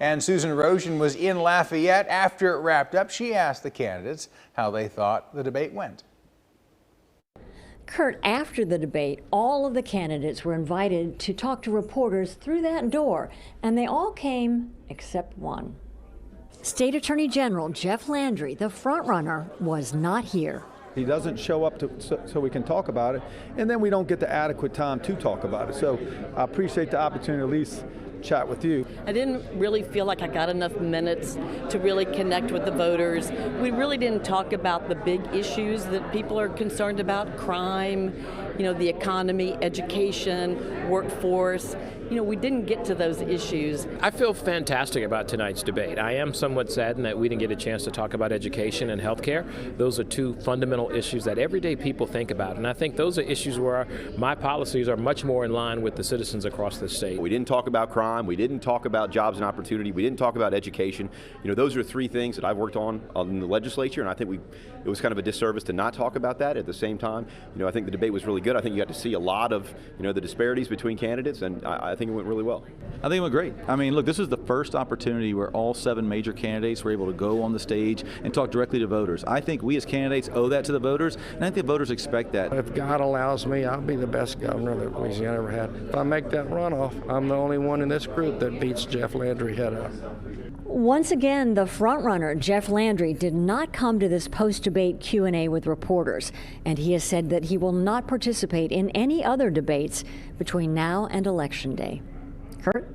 And Susan Rosen was in Lafayette after it wrapped up. She asked the candidates how they thought the debate went. Kurt, after the debate, all of the candidates were invited to talk to reporters through that door, and they all came except one. State Attorney General Jeff Landry, the frontrunner, was not here. He doesn't show up so we can talk about it, and then we don't get the adequate time to talk about it. So I appreciate the opportunity to at least chat with you. I didn't really feel like I got enough minutes to really connect with the voters. We really didn't talk about the big issues that people are concerned about: crime, the economy, education, workforce. We didn't get to those issues. I feel fantastic about tonight's debate. I am somewhat saddened that we didn't get a chance to talk about education and health care. Those are two fundamental issues that everyday people think about, and I think those are issues where my policies are much more in line with the citizens across the state. We didn't talk about crime. We didn't talk about jobs and opportunity. We didn't talk about education. Those are three things that I've worked on in the legislature, and I think it was kind of a disservice to not talk about that. At the same time, I think the debate was really good. I think you got to see a lot of, the disparities between candidates, and I think it went really well. I think it went great. I mean, look, this is the first opportunity where all 7 major candidates were able to go on the stage and talk directly to voters. I think we as candidates owe that to the voters, and I think the voters expect that. If God allows me, I'll be the best governor that Louisiana ever had. If I make that runoff, I'm the only one in this group that beats Jeff Landry head up. Once again, the frontrunner, Jeff Landry, did not come to this post-debate Q&A with reporters, and he has said that he will not participate in any other debates between now and Election Day. Kurt?